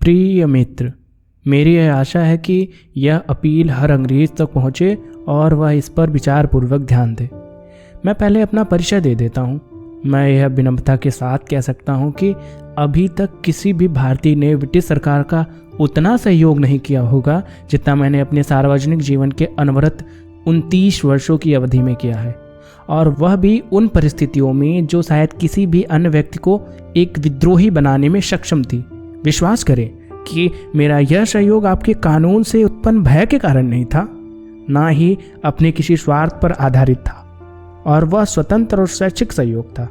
प्रिय मित्र, मेरी यह आशा है कि यह अपील हर अंग्रेज तक पहुँचे और वह इस पर विचारपूर्वक ध्यान दे। मैं पहले अपना परिचय दे देता हूँ। मैं यह विनम्रता के साथ कह सकता हूँ कि अभी तक किसी भी भारतीय ने ब्रिटिश सरकार का उतना सहयोग नहीं किया होगा जितना मैंने अपने सार्वजनिक जीवन के अनवरत 29 वर्षों की अवधि में किया है, और वह भी उन परिस्थितियों में जो शायद किसी भी अन्य व्यक्ति को एक विद्रोही बनाने में सक्षम थी। विश्वास करें कि मेरा यह सहयोग आपके कानून से उत्पन्न भय के कारण नहीं था, ना ही अपने किसी स्वार्थ पर आधारित था, और वह स्वतंत्र और स्वैच्छिक सहयोग था।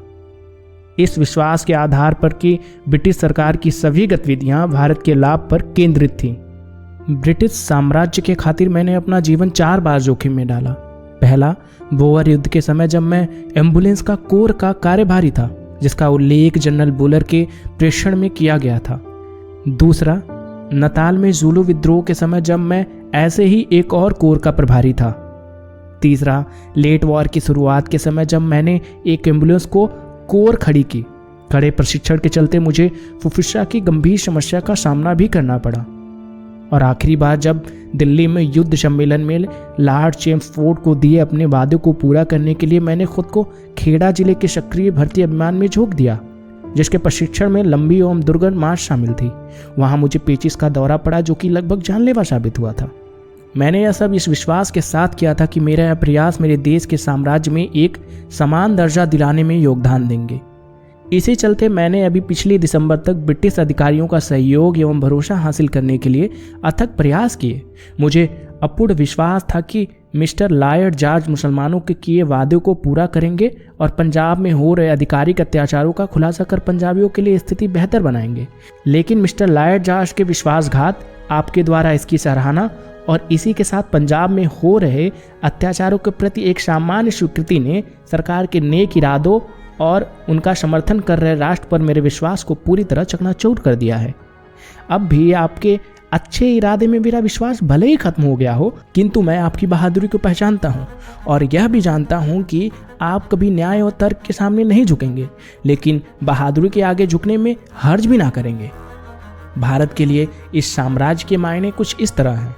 इस विश्वास के आधार पर कि ब्रिटिश सरकार की सभी गतिविधियां भारत के लाभ पर केंद्रित थीं। ब्रिटिश साम्राज्य के खातिर मैंने अपना जीवन 4 बार जोखिम में डाला। पहला, बोअर युद्ध के समय जब मैं एम्बुलेंस का कोर का कार्यभारी था, जिसका उल्लेख जनरल बुलर के प्रेषण में किया गया था। दूसरा, नताल में ज़ुलू विद्रोह के समय जब मैं ऐसे ही एक और कोर का प्रभारी था। तीसरा, लेट वॉर की शुरुआत के समय जब मैंने एक एम्बुलेंस को कोर खड़ी की। कड़े प्रशिक्षण के चलते मुझे फुफ्फुसा की गंभीर समस्या का सामना भी करना पड़ा। और आखिरी बार जब दिल्ली में युद्ध सम्मेलन में लॉर्ड चेम्सफोर्ड को दिए अपने वादे को पूरा करने के लिए मैंने खुद को खेड़ा जिले के सक्रिय भर्ती अभियान में झोंक दिया, जिसके प्रशिक्षण में लंबी एवं दुर्गम मार्च शामिल थी। वहां मुझे पेचिस का दौरा पड़ा, जो कि लगभग जानलेवा साबित हुआ था। मैंने यह सब इस विश्वास के साथ किया था कि मेरा यह प्रयास मेरे देश के साम्राज्य में एक समान दर्जा दिलाने में योगदान देंगे। इसी चलते मैंने अभी पिछले दिसंबर तक ब्रिटिश अधिकारियों का सहयोग एवं भरोसा हासिल करने के लिए अथक प्रयास किए। मुझे अपूर्ण विश्वास था कि मिस्टर लॉयड जॉर्ज मुसलमानों के किए वादे को पूरा करेंगे और पंजाब में हो रहे आधिकारिक अत्याचारों का खुलासा कर पंजाबियों के लिए स्थिति बेहतर बनाएंगे। लेकिन मिस्टर लॉयड जॉर्ज के विश्वासघात, आपके द्वारा इसकी सराहना और इसी के साथ पंजाब में हो रहे अत्याचारों के प्रति एक सामान्य स्वीकृति ने सरकार के नेक इरादों और उनका समर्थन कर रहे राष्ट्र पर मेरे विश्वास को पूरी तरह चकनाचूर कर दिया है। अब भी आपके अच्छे इरादे में मेरा विश्वास भले ही खत्म हो गया हो, किंतु मैं आपकी बहादुरी को पहचानता हूँ और यह भी जानता हूँ कि आप कभी न्याय और तर्क के सामने नहीं झुकेंगे, लेकिन बहादुरी के आगे झुकने में हर्ज भी ना करेंगे। भारत के लिए इस साम्राज्य के मायने कुछ इस तरह हैं।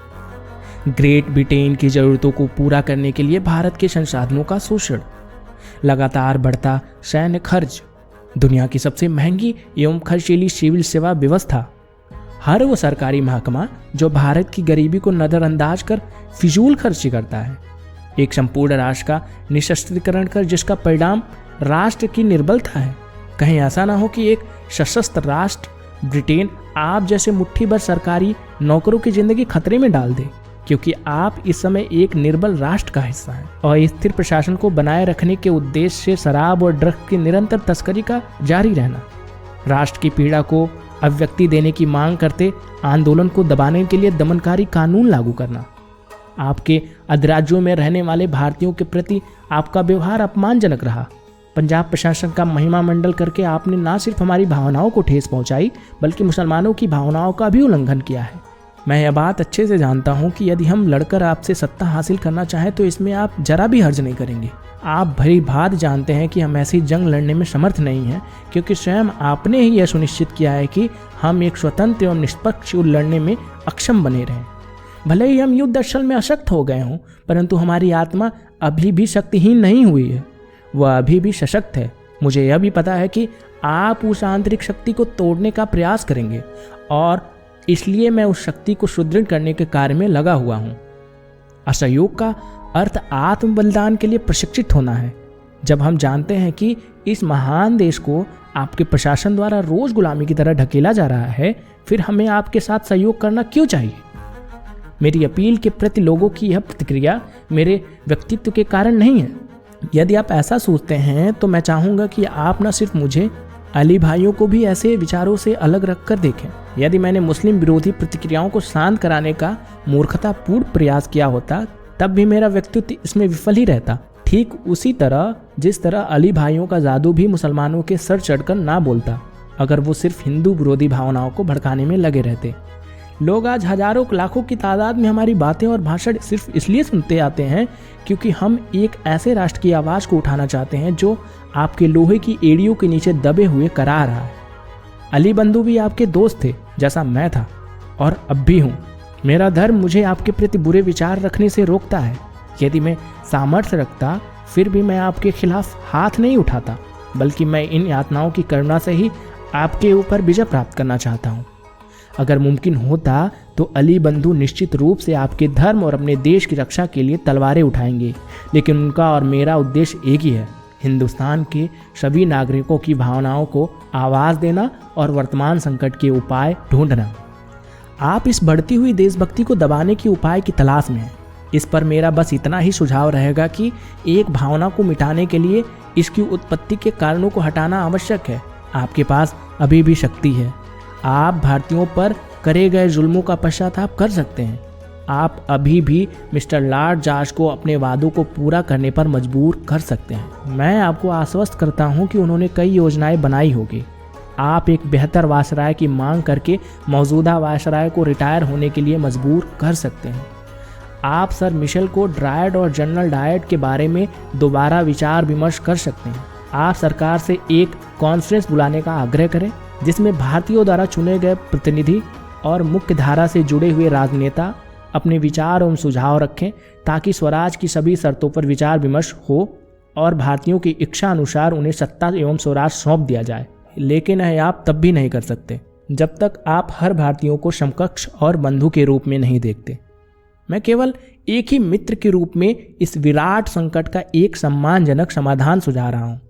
ग्रेट ब्रिटेन की जरूरतों को पूरा करने के लिए भारत के संसाधनों का शोषण, लगातार बढ़ता सैन्य खर्च, दुनिया की सबसे महंगी एवं खर्चीली सिविल सेवा व्यवस्था, हर वो सरकारी महकमा जो भारत की गरीबी को नज़रअंदाज कर फिजूल खर्ची करता है, एक संपूर्ण राष्ट्र का निशस्त्रीकरण कर जिसका परिणाम राष्ट्र की निर्बलता है। कहीं ऐसा ना हो कि एक सशस्त्र राष्ट्र ब्रिटेन आप जैसे मुट्ठी भर सरकारी नौकरों की जिंदगी खतरे में डाल दे, क्योंकि आप इस समय एक निर्बल राष्ट्र का हिस्सा हैं और स्थिर प्रशासन को बनाए रखने के उद्देश्य से शराब और ड्रग्स की निरंतर तस्करी का जारी रहना, राष्ट्र की पीड़ा को अभिव्यक्ति देने की मांग करते आंदोलन को दबाने के लिए दमनकारी कानून लागू करना, आपके अधिराज्यों में रहने वाले भारतीयों के प्रति आपका व्यवहार अपमानजनक रहा। पंजाब प्रशासन का महिमा मंडल करके आपने न सिर्फ हमारी भावनाओं को ठेस पहुंचाई, बल्कि मुसलमानों की भावनाओं का भी उल्लंघन किया है। मैं यह बात अच्छे से जानता हूं कि यदि हम लड़कर आपसे सत्ता हासिल करना चाहें तो इसमें आप जरा भी हर्ज नहीं करेंगे। आप भली भांति जानते हैं कि हम ऐसी जंग लड़ने में समर्थ नहीं हैं, क्योंकि स्वयं आपने ही यह सुनिश्चित किया है कि हम एक स्वतंत्र एवं निष्पक्ष युद्ध लड़ने में अक्षम बने रहें। भले ही हम युद्ध स्थल में अशक्त हो गए हों, परंतु हमारी आत्मा अभी भी शक्तिहीन नहीं हुई है, वह अभी भी सशक्त है। मुझे यह भी पता है कि आप उस आंतरिक शक्ति को तोड़ने का प्रयास करेंगे, और इसलिए मैं उस शक्ति को सुदृढ़ करने के कार्य में लगा हुआ हूँ। असहयोग का अर्थ आत्म बलिदान के लिए प्रशिक्षित होना है। जब हम जानते हैं कि इस महान देश को आपके प्रशासन द्वारा रोज गुलामी की तरह ढकेला जा रहा है, फिर हमें आपके साथ सहयोग करना क्यों चाहिए? मेरी अपील के प्रति लोगों की यह प्रतिक्रिया मेरे व्यक्तित्व के कारण नहीं है। यदि आप ऐसा सोचते हैं तो मैं चाहूँगा कि आप न सिर्फ मुझे, अली भाइयों को भी ऐसे विचारों से अलग रखकर देखें। यदि मैंने मुस्लिम विरोधी प्रतिक्रियाओं को शांत कराने का मूर्खतापूर्ण प्रयास किया होता, तब भी मेरा व्यक्तित्व इसमें विफल ही रहता। ठीक उसी तरह जिस तरह अली भाइयों का जादू भी मुसलमानों के सर चढ़कर ना बोलता, अगर वो सिर्फ हिंदू विरोधी भावनाओं को भड़काने में लगे रहते। लोग आज हजारों लाखों की तादाद में हमारी बातें और भाषण सिर्फ इसलिए सुनते आते हैं क्योंकि हम एक ऐसे राष्ट्र की आवाज़ को उठाना चाहते हैं जो आपके लोहे की एड़ियों के नीचे दबे हुए करा रहा है। अली बंधु भी आपके दोस्त थे जैसा मैं था और अब भी हूँ। मेरा धर्म मुझे आपके प्रति बुरे विचार रखने से रोकता है। यदि मैं सामर्थ्य रखता फिर भी मैं आपके खिलाफ हाथ नहीं उठाता, बल्कि मैं इन यातनाओं की करुणा से ही आपके ऊपर विजय प्राप्त करना चाहता हूँ। अगर मुमकिन होता तो अली बंधु निश्चित रूप से आपके धर्म और अपने देश की रक्षा के लिए तलवारें उठाएंगे, लेकिन उनका और मेरा उद्देश्य एक ही है, हिंदुस्तान के सभी नागरिकों की भावनाओं को आवाज़ देना और वर्तमान संकट के उपाय ढूंढना। आप इस बढ़ती हुई देशभक्ति को दबाने के उपाय की तलाश में हैं। इस पर मेरा बस इतना ही सुझाव रहेगा कि एक भावना को मिटाने के लिए इसकी उत्पत्ति के कारणों को हटाना आवश्यक है। आपके पास अभी भी शक्ति है। आप भारतीयों पर करे गए जुल्मों का पश्चाताप कर सकते हैं। आप अभी भी मिस्टर लॉर्ड जॉर्ज को अपने वादों को पूरा करने पर मजबूर कर सकते हैं। मैं आपको आश्वस्त करता हूं कि उन्होंने कई योजनाएं बनाई होगी। आप एक बेहतर वायसराय की मांग करके मौजूदा वायसराय को रिटायर होने के लिए मजबूर कर सकते हैं। आप सर मिशेल को ड्रायड और जनरल डायट के बारे में दोबारा विचार विमर्श कर सकते हैं। आप सरकार से एक कॉन्फ्रेंस बुलाने का आग्रह करें जिसमें भारतीयों द्वारा चुने गए प्रतिनिधि और मुख्य धारा से जुड़े हुए राजनेता अपने विचार एवं सुझाव रखें, ताकि स्वराज की सभी शर्तों पर विचार विमर्श हो और भारतीयों की इच्छा अनुसार उन्हें सत्ता एवं स्वराज सौंप दिया जाए। लेकिन आप तब भी नहीं कर सकते जब तक आप हर भारतीयों को समकक्ष और बंधु के रूप में नहीं देखते। मैं केवल एक ही मित्र के रूप में इस विराट संकट का एक सम्मानजनक समाधान सुझा रहा हूँ।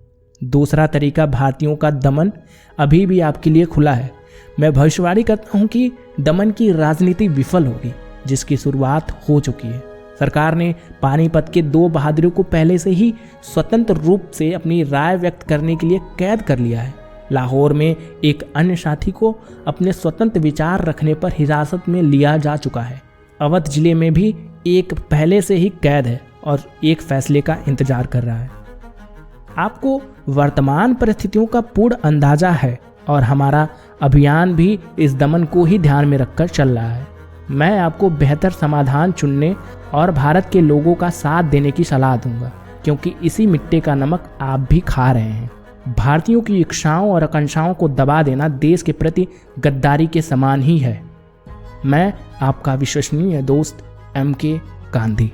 दूसरा तरीका भारतीयों का दमन अभी भी आपके लिए खुला है। मैं भविष्यवाणी करता हूँ कि दमन की राजनीति विफल होगी, जिसकी शुरुआत हो चुकी है। सरकार ने पानीपत के 2 बहादुरों को पहले से ही स्वतंत्र रूप से अपनी राय व्यक्त करने के लिए कैद कर लिया है। लाहौर में एक अन्य साथी को अपने स्वतंत्र विचार रखने पर हिरासत में लिया जा चुका है। अवध जिले में भी एक पहले से ही कैद है और एक फैसले का इंतजार कर रहा है। आपको वर्तमान परिस्थितियों का पूर्ण अंदाजा है और हमारा अभियान भी इस दमन को ही ध्यान में रखकर चल रहा है। मैं आपको बेहतर समाधान चुनने और भारत के लोगों का साथ देने की सलाह दूंगा, क्योंकि इसी मिट्टी का नमक आप भी खा रहे हैं। भारतीयों की इच्छाओं और आकांक्षाओं को दबा देना देश के प्रति गद्दारी के समान ही है। मैं आपका विश्वसनीय दोस्त MK गांधी।